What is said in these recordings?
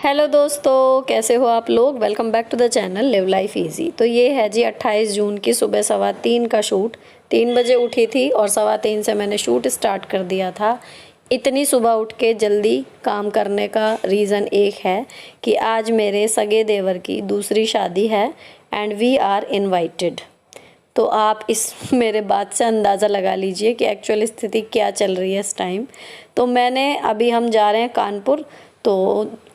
Hello दोस्तों, कैसे हो आप लोग। Welcome back to the channel live life easy. तो ये है जी 28 जून की सुबह 3:15 का शूट। 3 बजे उठी थी और 3:15 से मैंने शूट स्टार्ट कर दिया था। इतनी सुबह उठ के जल्दी काम करने का रीज़न एक है कि आज मेरे सगे देवर की दूसरी शादी है एंड वी आर इनवाइटेड। तो आप इस मेरे बात से अंदाज़ा लगा लीजिए कि एक्चुअल स्थिति क्या चल रही है इस टाइम। तो अभी हम जा रहे हैं कानपुर। तो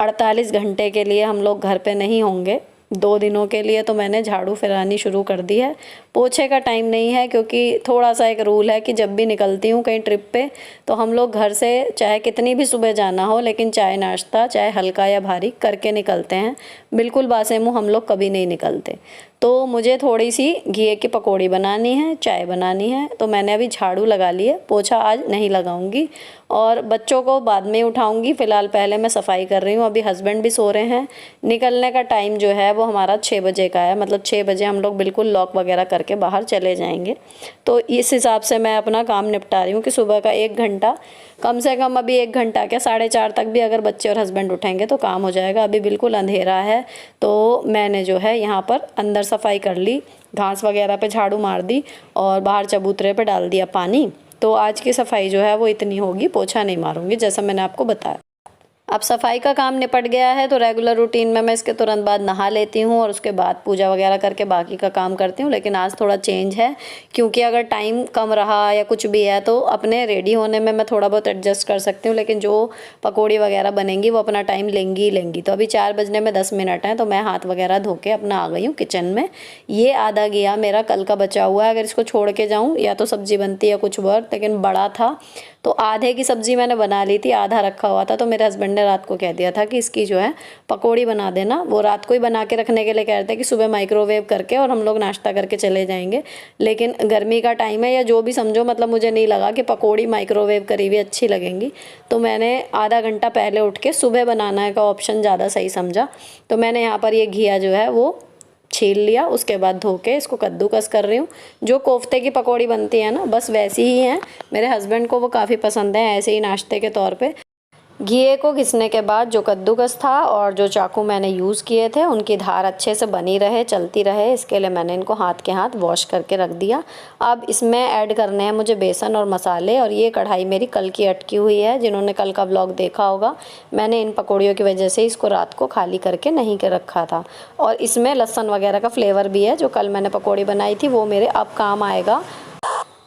48 घंटे के लिए हम लोग घर पे नहीं होंगे, 2 दिनों के लिए। तो मैंने झाड़ू फैलानी शुरू कर दी है। पोछे का टाइम नहीं है क्योंकि थोड़ा सा एक रूल है कि जब भी निकलती हूँ कहीं ट्रिप पे तो हम लोग घर से चाहे कितनी भी सुबह जाना हो लेकिन चाय नाश्ता चाहे हल्का या भारी करके निकलते हैं। बिल्कुल बासे मुँह हम लोग कभी नहीं निकलते। तो मुझे थोड़ी सी घी की पकौड़ी बनानी है, चाय बनानी है। तो मैंने अभी झाड़ू लगा ली है, पोछा आज नहीं लगाऊंगी और बच्चों को बाद में उठाऊंगी। फ़िलहाल पहले मैं सफाई कर रही हूँ। अभी हस्बैंड भी सो रहे हैं। निकलने का टाइम जो है वो हमारा 6 बजे का है, मतलब 6 बजे हम लोग बिल्कुल लॉक वगैरह करके बाहर चले जाएंगे। तो इस हिसाब से मैं अपना काम निपटा रही हूँ कि सुबह का 1 घंटा कम से कम, अभी 1 घंटा क्या 4:30 तक भी अगर बच्चे और हस्बैंड उठेंगे तो काम हो जाएगा। अभी बिल्कुल अंधेरा है। तो मैंने जो है यहाँ पर अंदर सफाई कर ली, घास वगैरह पे झाड़ू मार दी और बाहर चबूतरे पे डाल दिया पानी। तो आज की सफाई जो है वो इतनी होगी, पोछा नहीं मारूंगी जैसा मैंने आपको बताया। अब सफाई का काम निपट गया है तो रेगुलर रूटीन में मैं इसके तुरंत बाद नहा लेती हूँ और उसके बाद पूजा वगैरह करके बाकी का काम करती हूँ। लेकिन आज थोड़ा चेंज है क्योंकि अगर टाइम कम रहा या कुछ भी है तो अपने रेडी होने में मैं थोड़ा बहुत एडजस्ट कर सकती हूँ, लेकिन जो पकौड़ी वगैरह बनेंगी वो अपना टाइम लेंगी ही लेंगी। तो अभी 4 बजने में 10 मिनट हैं तो मैं हाथ वगैरह धो के अपना आ गई हूँ किचन में। ये आधा गया मेरा कल का बचा हुआ है। अगर इसको छोड़ के जाऊँ या तो सब्जी बनती है कुछ और, लेकिन बड़ा था तो आधे की सब्ज़ी मैंने बना ली थी, आधा रखा हुआ था। तो मेरे हस्बैंड ने रात को कह दिया था कि इसकी जो है पकौड़ी बना देना। वो रात को ही बना के रखने के लिए कह रहे थे कि सुबह माइक्रोवेव करके और हम लोग नाश्ता करके चले जाएंगे। लेकिन गर्मी का टाइम है या जो भी समझो, मतलब मुझे नहीं लगा कि पकौड़ी माइक्रोवेव करी हुई अच्छी लगेंगी। तो मैंने आधा घंटा पहले उठ के सुबह बनाना का ऑप्शन ज़्यादा सही समझा। तो मैंने यहाँ पर ये घिया जो है वो छील लिया, उसके बाद धो के इसको कद्दूकस कर रही हूँ। जो कोफ्ते की पकौड़ी बनती है ना, बस वैसी ही है। मेरे हस्बैंड को वो काफ़ी पसंद है ऐसे ही नाश्ते के तौर पे। घिए को घिसने के बाद जो कद्दूकस था और जो चाकू मैंने यूज़ किए थे उनकी धार अच्छे से बनी रहे, चलती रहे, इसके लिए मैंने इनको हाथ के हाथ वॉश करके रख दिया। अब इसमें ऐड करने हैं मुझे बेसन और मसाले। और ये कढ़ाई मेरी कल की अटकी हुई है। जिन्होंने कल का ब्लॉग देखा होगा, मैंने इन पकौड़ियों की वजह से इसको रात को खाली करके नहीं के रखा था। और इसमें लहसुन वगैरह का फ्लेवर भी है। जो कल मैंने पकौड़ी बनाई थी वो मेरे अब काम आएगा।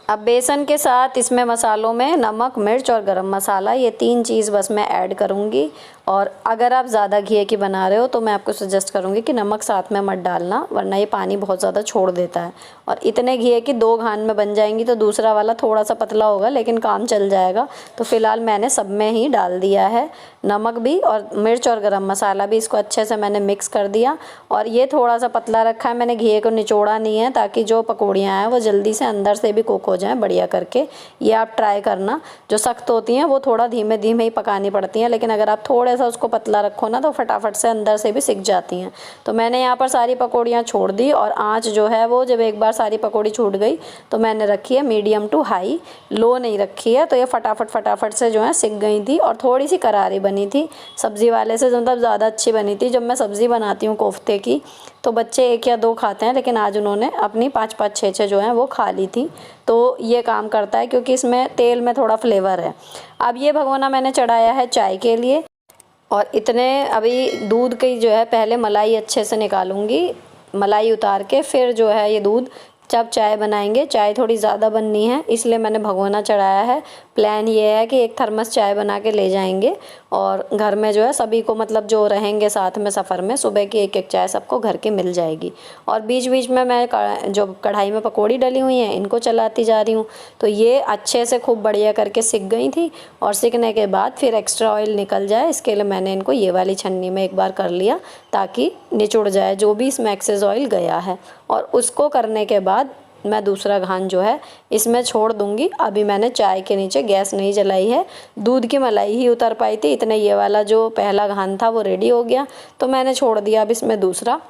अब बेसन के साथ इसमें मसालों में नमक, मिर्च और गरम मसाला, ये 3 चीज़ बस मैं ऐड करूँगी। और अगर आप ज़्यादा घी की बना रहे हो तो मैं आपको सजेस्ट करूँगी कि नमक साथ में मत डालना, वरना ये पानी बहुत ज़्यादा छोड़ देता है। और इतने घी की 2 घान में बन जाएंगी तो दूसरा वाला थोड़ा सा पतला होगा लेकिन काम चल जाएगा। तो फ़िलहाल मैंने सब में ही डाल दिया है नमक भी और मिर्च और गरम मसाला भी। इसको अच्छे से मैंने मिक्स कर दिया और ये थोड़ा सा पतला रखा है मैंने, घी को निचोड़ा नहीं है, ताकि जो पकौड़ियाँ हैं वो जल्दी से अंदर से भी कुक हो जाएँ बढ़िया करके। ये आप ट्राई करना। जो सख्त होती हैं वो थोड़ा धीमे धीमे ही पकानी पड़ती हैं, लेकिन अगर आप थोड़ा सा उसको पतला रखो ना तो फटाफट से अंदर से भी सिक जाती हैं। तो मैंने यहाँ पर सारी पकौड़ियाँ छोड़ दी और आँच जो है वो जब एक बार सारी पकौड़ी छूट गई तो मैंने रखी है मीडियम टू हाई, लो नहीं रखी है। तो ये फटाफट से जो है सिक गई थी और थोड़ी सी करारी बनी थी। सब्ज़ी वाले से मतलब ज़्यादा अच्छी बनी थी। जब मैं सब्ज़ी बनाती हूँ कोफ्ते की तो बच्चे 1 या 2 खाते हैं, लेकिन आज उन्होंने अपनी 5-5, 6-6 जो हैं वो खा ली थी। तो ये काम करता है क्योंकि इसमें तेल में थोड़ा फ्लेवर है। अब ये भगोना मैंने चढ़ाया है चाय के लिए और इतने अभी दूध की जो है पहले मलाई अच्छे से निकालूंगी। मलाई उतार के फिर जो है ये दूध जब चाय बनाएंगे, चाय थोड़ी ज़्यादा बननी है इसलिए मैंने भगोना चढ़ाया है। प्लान ये है कि 1 थर्मस चाय बना के ले जाएंगे और घर में जो है सभी को, मतलब जो रहेंगे साथ में सफ़र में, सुबह की 1-1 चाय सबको घर की मिल जाएगी। और बीच बीच में मैं जो कढ़ाई में पकौड़ी डली हुई हैं इनको चलाती जा रही हूँ। तो ये अच्छे से खूब बढ़िया करके सिक गई थी और सिकने के बाद फिर एक्स्ट्रा ऑयल निकल जाए इसके लिए मैंने इनको ये वाली छन्नी में एक बार कर लिया ताकि निचुड़ जाए जो भी इसमें एक्सेस ऑयल गया है। और उसको करने के बाद मैं दूसरा घान जो है इसमें छोड़ दूंगी। अभी मैंने चाय के नीचे गैस नहीं जलाई है, दूध की मलाई ही उतर पाई थी, इतने ये वाला जो पहला घान था वो रेडी हो गया तो मैंने छोड़ दिया। अब इसमें दूसरा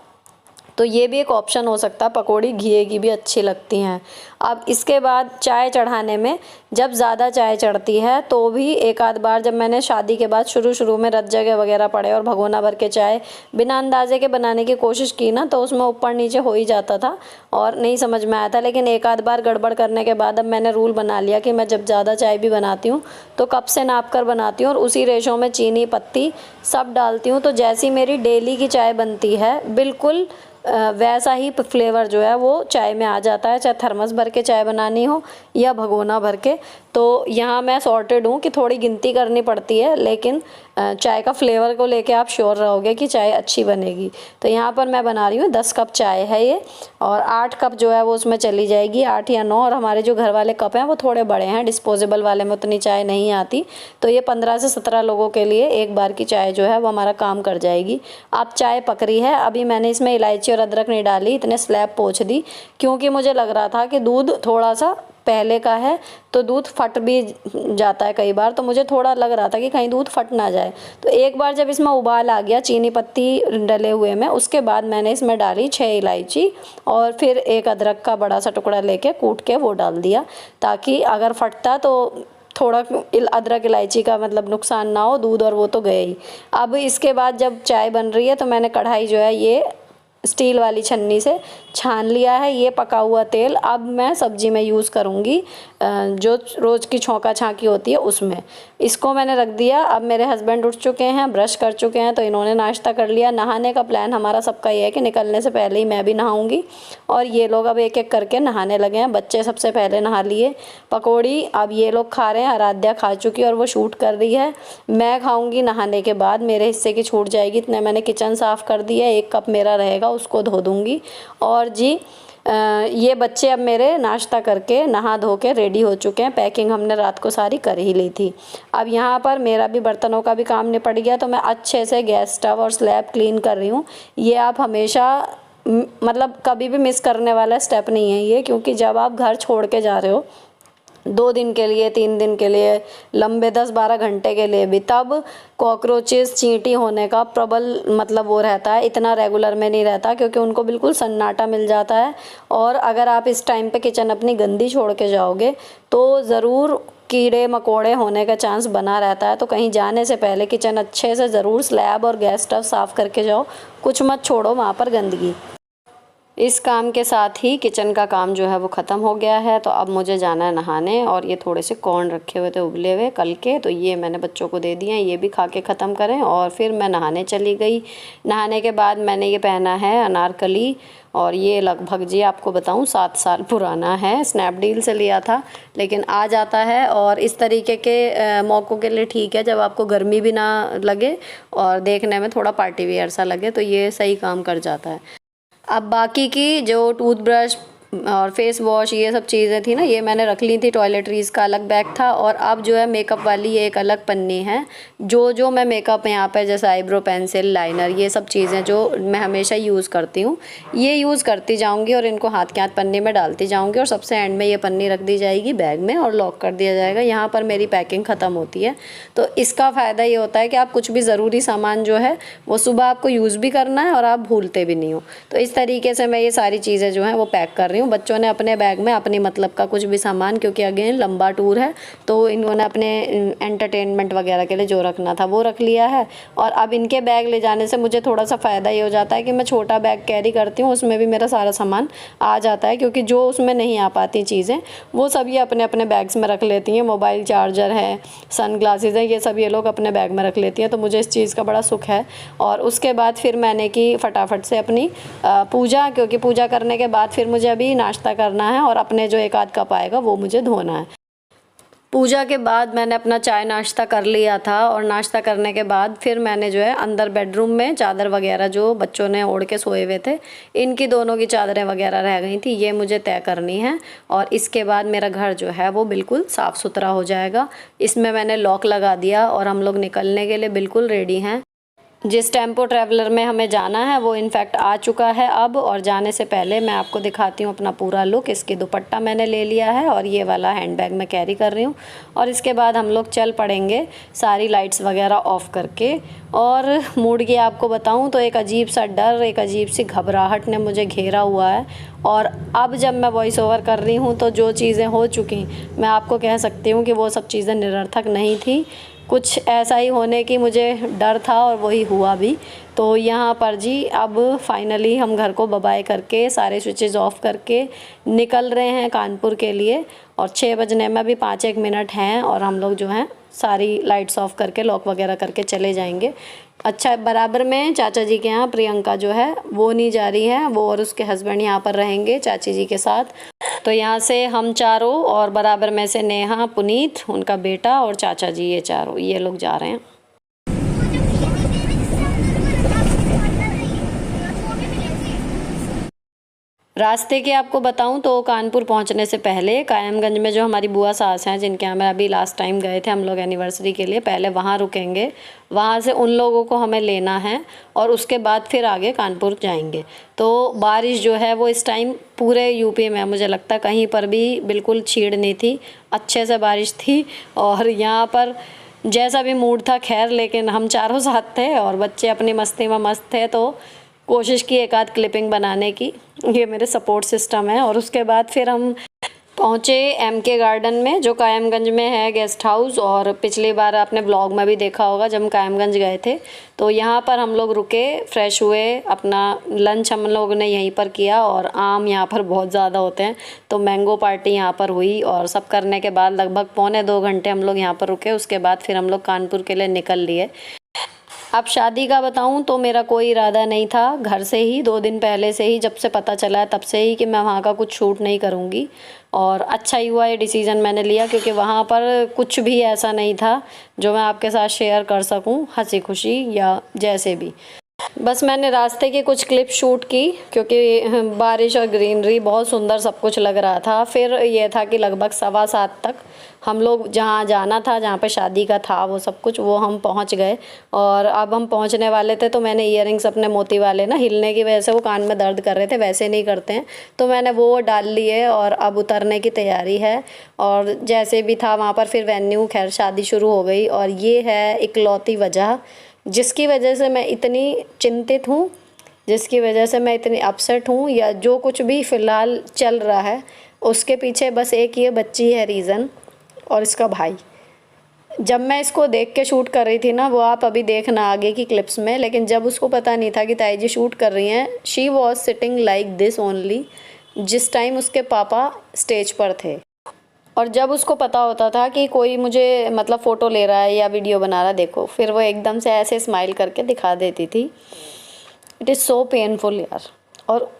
तो ये भी एक ऑप्शन हो सकता है, पकौड़ी घिए की भी अच्छी लगती हैं। अब इसके बाद चाय चढ़ाने में जब ज़्यादा चाय चढ़ती है तो भी एक आध बार जब मैंने शादी के बाद शुरू में रत जगह वगैरह पड़े और भगोना भर के चाय बिना अंदाजे के बनाने की कोशिश की ना, तो उसमें ऊपर नीचे हो ही जाता था और नहीं समझ में आया था। लेकिन एक आध बार गड़बड़ करने के बाद अब मैंने रूल बना लिया कि मैं जब ज़्यादा चाय भी बनाती हूँ तो कप से नाप कर बनाती हूँ और उसी रेशो में चीनी पत्ती सब डालती हूँ। तो जैसी मेरी डेली की चाय बनती है बिल्कुल वैसा ही फ्लेवर जो है वो चाय में आ जाता है, चाहे थर्मस भर के चाय बनानी हो या भगोना भर के। तो यहाँ मैं सॉर्टेड हूँ कि थोड़ी गिनती करनी पड़ती है, लेकिन चाय का फ्लेवर को लेके आप श्योर रहोगे कि चाय अच्छी बनेगी। तो यहाँ पर मैं बना रही हूँ 10 कप चाय है ये, और 8 कप जो है वो उसमें चली जाएगी, 8 या 9। और हमारे जो घर वाले कप हैं वो थोड़े बड़े हैं, डिस्पोजेबल वाले में उतनी चाय नहीं आती, तो ये 15 से 17 लोगों के लिए एक बार की चाय जो है वो हमारा काम कर जाएगी। अब चाय पक रही है, अभी मैंने इसमें इलायची और अदरक नहीं डाली, इतने स्लैब पोंछ दी क्योंकि मुझे लग रहा था कि दूध थोड़ा सा पहले का है तो दूध फट भी जाता है कई बार, तो मुझे थोड़ा लग रहा था कि कहीं दूध फट ना जाए। तो एक बार जब इसमें उबाल आ गया चीनी पत्ती डले हुए में, उसके बाद मैंने इसमें डाली 6 इलायची और फिर एक अदरक का बड़ा सा टुकड़ा लेके कूट के वो डाल दिया, ताकि अगर फटता तो थोड़ा अदरक इलायची का मतलब नुकसान ना हो, दूध और वो तो गए ही। अब इसके बाद जब चाय बन रही है तो मैंने कढ़ाई जो है ये स्टील वाली छन्नी से छान लिया है। ये पका हुआ तेल अब मैं सब्जी में यूज़ करूँगी, जो रोज़ की छौंका छांकी होती है उसमें। इसको मैंने रख दिया। अब मेरे हस्बैंड उठ चुके हैं, ब्रश कर चुके हैं, तो इन्होंने नाश्ता कर लिया। नहाने का प्लान हमारा सबका ये है कि निकलने से पहले ही मैं भी नहाऊंगी, और ये लोग अब एक एक करके नहाने लगे हैं। बच्चे सबसे पहले नहा लिए। पकौड़ी अब ये लोग खा रहे हैं, आराध्या खा चुकी है और वो शूट कर रही है। मैं खाऊंगी नहाने के बाद, मेरे हिस्से की छूट जाएगी। इतने मैंने किचन साफ़ कर दिया, 1 कप मेरा रहेगा, उसको धो दूँगी। और जी ये बच्चे अब मेरे नाश्ता करके नहा धो के रेडी हो चुके हैं। पैकिंग हमने रात को सारी कर ही ली थी। अब यहाँ पर मेरा भी बर्तनों का भी काम निपट गया, तो मैं अच्छे से गैस स्टव और स्लैब क्लीन कर रही हूँ। ये आप हमेशा मतलब कभी भी मिस करने वाला स्टेप नहीं है ये, क्योंकि जब आप घर छोड़ के जा रहे हो 2 दिन के लिए, 3 दिन के लिए, लंबे 10-12 घंटे के लिए भी, तब कॉकरोचेस चींटी होने का प्रबल मतलब वो रहता है, इतना रेगुलर में नहीं रहता, क्योंकि उनको बिल्कुल सन्नाटा मिल जाता है। और अगर आप इस टाइम पे किचन अपनी गंदी छोड़ के जाओगे तो ज़रूर कीड़े मकोड़े होने का चांस बना रहता है। तो कहीं जाने से पहले किचन अच्छे से ज़रूर स्लैब और गैस स्टव साफ़ करके जाओ, कुछ मत छोड़ो वहाँ पर गंदगी। इस काम के साथ ही किचन का काम जो है वो ख़त्म हो गया है। तो अब मुझे जाना है नहाने, और ये थोड़े से कॉर्न रखे हुए थे उबले हुए कल के, तो ये मैंने बच्चों को दे दिए हैं, ये भी खा के ख़त्म करें। और फिर मैं नहाने चली गई। नहाने के बाद मैंने ये पहना है अनारकली, और ये लगभग जी आपको बताऊं 7 साल पुराना है, स्नैपडील से लिया था, लेकिन आ जाता है। और इस तरीके के मौक़ों के लिए ठीक है, जब आपको गर्मी भी ना लगे और देखने में थोड़ा पार्टी वियर सा लगे, तो ये सही काम कर जाता है। अब बाकी की जो टूथब्रश और फेस वॉश ये सब चीज़ें थी ना, ये मैंने रख ली थी। टॉयलेटरीज़ का अलग बैग था। और अब जो है मेकअप वाली ये एक अलग पन्नी है, जो मैं मेकअप यहाँ पे जैसे आईब्रो पेंसिल, लाइनर, ये सब चीज़ें जो मैं हमेशा यूज़ करती हूँ, ये यूज़ करती जाऊँगी और इनको हाथ के हाथ पन्नी में डालती जाऊँगी। और सबसे एंड में ये पन्नी रख दी जाएगी बैग में और लॉक कर दिया जाएगा। यहाँ पर मेरी पैकिंग ख़त्म होती है। तो इसका फ़ायदा ये होता है कि आप कुछ भी ज़रूरी सामान जो है वो सुबह आपको यूज़ भी करना है और आप भूलते भी नहीं हो। तो इस तरीके से मैं ये सारी चीज़ें जो हैं वो पैक कर रही हूँ। बच्चों ने अपने बैग में अपनी मतलब का कुछ भी सामान, क्योंकि अगेन लंबा टूर है, तो इन्होंने अपने एंटरटेनमेंट वगैरह के लिए जो रखना था वो रख लिया है। और अब इनके बैग ले जाने से मुझे थोड़ा सा फ़ायदा ये हो जाता है कि मैं छोटा बैग कैरी करती हूँ, उसमें भी मेरा सारा सामान आ जाता है, क्योंकि जो उसमें नहीं आ पाती चीज़ें वो सब ये अपने अपने बैग्स में रख लेती हैं। मोबाइल चार्जर है, सन ग्लासेस है, ये सब ये लोग अपने बैग में रख लेती हैं। तो मुझे इस चीज़ का बड़ा सुख है। और उसके बाद फिर मैंने की फटाफट से अपनी पूजा, क्योंकि पूजा करने के बाद फिर मुझे अभी नाश्ता करना है और अपने जो 1 आध कप आएगा वो मुझे धोना है। पूजा के बाद मैंने अपना चाय नाश्ता कर लिया था, और नाश्ता करने के बाद फिर मैंने जो है अंदर बेडरूम में चादर वगैरह जो बच्चों ने ओढ़ के सोए हुए थे, इनकी दोनों की चादरें वगैरह रह गई थी, ये मुझे तय करनी है। और इसके बाद मेरा घर जो है वो बिल्कुल साफ़ सुथरा हो जाएगा। इसमें मैंने लॉक लगा दिया और हम लोग निकलने के लिए बिल्कुल रेडी हैं। जिस टेम्पो ट्रैवलर में हमें जाना है वो इनफैक्ट आ चुका है अब। और जाने से पहले मैं आपको दिखाती हूँ अपना पूरा लुक। इसकी दुपट्टा मैंने ले लिया है और ये वाला हैंडबैग मैं कैरी कर रही हूँ। और इसके बाद हम लोग चल पड़ेंगे सारी लाइट्स वगैरह ऑफ़ करके। और मूड की आपको बताऊँ तो एक अजीब सा डर, एक अजीब सी घबराहट ने मुझे घेरा हुआ है। और अब जब मैं वॉइस ओवर कर रही हूँ तो जो चीज़ें हो चुकी, मैं आपको कह सकती हूँ कि वो सब चीज़ें निरर्थक नहीं थी। कुछ ऐसा ही होने की मुझे डर था और वही हुआ भी। तो यहाँ पर जी अब फाइनली हम घर को बाय करके सारे स्विचेस ऑफ करके निकल रहे हैं कानपुर के लिए। और 6 बजने में भी 5-1 मिनट हैं और हम लोग जो हैं सारी लाइट्स ऑफ करके लॉक वगैरह करके चले जाएंगे। अच्छा, बराबर में चाचा जी के यहाँ प्रियंका जो है वो नहीं जा रही है, वो और उसके हस्बैंड यहाँ पर रहेंगे चाची जी के साथ। तो यहाँ से हम चारों और बराबर में से नेहा, पुनीत, उनका बेटा और चाचा जी, ये चारों ये लोग जा रहे हैं। रास्ते की आपको बताऊं तो कानपुर पहुंचने से पहले कायमगंज में जो हमारी बुआ सास हैं जिनके यहाँ मैं अभी लास्ट टाइम गए थे हम लोग एनिवर्सरी के लिए, पहले वहाँ रुकेंगे। वहाँ से उन लोगों को हमें लेना है और उसके बाद फिर आगे कानपुर जाएंगे। तो बारिश जो है वो इस टाइम पूरे यूपी में मुझे लगता है कहीं पर भी बिल्कुल छीड़ नहीं थी, अच्छे से बारिश थी। और यहाँ पर जैसा भी मूड था खैर, लेकिन हम चारों साथ थे और बच्चे अपनी मस्ती में मस्त थे। तो कोशिश की एक आध क्लिपिंग बनाने की, ये मेरे सपोर्ट सिस्टम है। और उसके बाद फिर हम पहुँचे MK गार्डन में जो कायमगंज में है गेस्ट हाउस। और पिछली बार आपने ब्लॉग में भी देखा होगा जब हम कायमगंज गए थे तो यहाँ पर हम लोग रुके, फ्रेश हुए, अपना लंच हम लोगों ने यहीं पर किया। और आम यहाँ पर बहुत ज़्यादा होते हैं तो मैंगो पार्टी यहाँ पर हुई। और सब करने के बाद लगभग 1.25 घंटे हम लोग यहाँ पर रुके। उसके बाद फिर हम लोग कानपुर के लिए निकल लिए। अब शादी का बताऊं तो मेरा कोई इरादा नहीं था, घर से ही 2 दिन पहले से ही जब से पता चला तब से ही कि मैं वहाँ का कुछ शूट नहीं करूँगी। और अच्छा ही हुआ ये डिसीज़न मैंने लिया क्योंकि वहाँ पर कुछ भी ऐसा नहीं था जो मैं आपके साथ शेयर कर सकूँ हंसी खुशी या जैसे भी। बस मैंने रास्ते की कुछ क्लिप शूट की क्योंकि बारिश और ग्रीनरी बहुत सुंदर सब कुछ लग रहा था। फिर ये था कि लगभग 7:15 तक हम लोग जहाँ जाना था, जहाँ पे शादी का था वो सब कुछ, वो हम पहुँच गए। और अब हम पहुँचने वाले थे तो मैंने ईयरिंग्स अपने मोती वाले ना हिलने की वजह से वो कान में दर्द कर रहे थे, वैसे नहीं करते हैं, तो मैंने वो डाल लिए और अब उतरने की तैयारी है। और जैसे भी था वहाँ पर फिर वेन्यू, खैर शादी शुरू हो गई। और ये है इकलौती वजह जिसकी वजह से मैं इतनी चिंतित हूँ, जिसकी वजह से मैं इतनी अपसेट हूँ, या जो कुछ भी फ़िलहाल चल रहा है उसके पीछे बस एक ये बच्ची है रीज़न, और इसका भाई। जब मैं इसको देख के शूट कर रही थी ना, वो आप अभी देखना आगे की क्लिप्स में, लेकिन जब उसको पता नहीं था कि ताई जी शूट कर रही हैं, she was sitting like this only जिस टाइम उसके पापा स्टेज पर थे। और जब उसको पता होता था कि कोई मुझे मतलब फ़ोटो ले रहा है या वीडियो बना रहा है, देखो फिर वो एकदम से ऐसे स्माइल करके दिखा देती थी। इट इज़ सो पेनफुल यार। और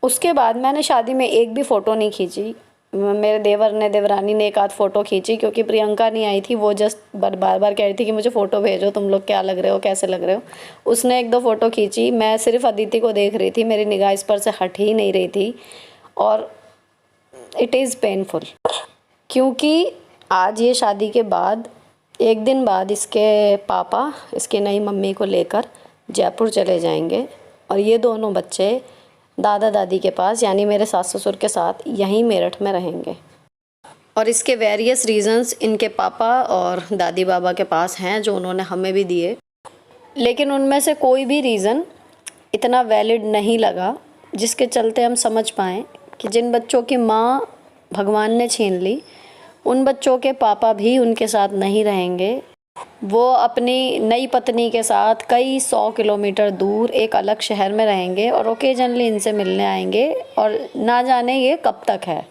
उसके बाद मैंने शादी में एक भी फ़ोटो नहीं खींची। मेरे देवरानी ने एक आध फ़ोटो खींची क्योंकि प्रियंका नहीं आई थी, वो जस्ट बार बार कह रही थी कि मुझे फ़ोटो भेजो, तुम लोग क्या लग रहे हो, कैसे लग रहे हो। उसने 1-2 फ़ोटो खींची। मैं सिर्फ अदिति को देख रही थी, मेरी निगाह इस पर से हट ही नहीं रही थी। और इट इज़ पेनफुल क्योंकि आज ये शादी के बाद 1 दिन बाद इसके पापा इसकी नई मम्मी को लेकर जयपुर चले जाएंगे और ये दोनों बच्चे दादा दादी के पास यानी मेरे सास ससुर के साथ यहीं मेरठ में रहेंगे। और इसके वेरियस रीज़न्स इनके पापा और दादी बाबा के पास हैं जो उन्होंने हमें भी दिए, लेकिन उनमें से कोई भी रीज़न इतना वैलिड नहीं लगा जिसके चलते हम समझ पाएँ कि जिन बच्चों की माँ भगवान ने छीन ली, उन बच्चों के पापा भी उनके साथ नहीं रहेंगे। वो अपनी नई पत्नी के साथ कई 100 किलोमीटर दूर एक अलग शहर में रहेंगे और ओकेजनली इनसे मिलने आएंगे, और ना जाने ये कब तक है।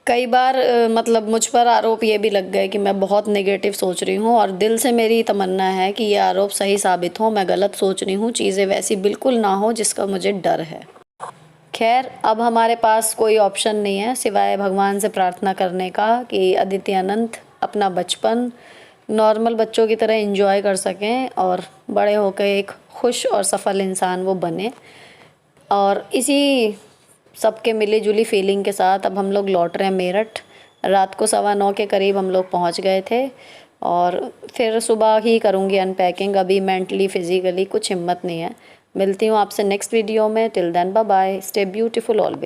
कई बार मतलब मुझ पर आरोप ये भी लग गए कि मैं बहुत नेगेटिव सोच रही हूँ, और दिल से मेरी तमन्ना है कि ये आरोप सही साबित हो, मैं गलत सोच रही हूँ, चीज़ें वैसी बिल्कुल ना हो जिसका मुझे डर है। खैर अब हमारे पास कोई ऑप्शन नहीं है सिवाय भगवान से प्रार्थना करने का कि अदिति अनंत अपना बचपन नॉर्मल बच्चों की तरह एंजॉय कर सकें और बड़े होकर एक खुश और सफल इंसान वो बने। और इसी सबके मिली जुली फीलिंग के साथ अब हम लोग लौट रहे हैं मेरठ। रात को 9:15 के करीब हम लोग पहुंच गए थे। और फिर सुबह ही करूँगी अनपैकिंग, अभी मेंटली फिज़िकली कुछ हिम्मत नहीं है। मिलती हूँ आपसे नेक्स्ट वीडियो में। Till then bye bye, stay beautiful always.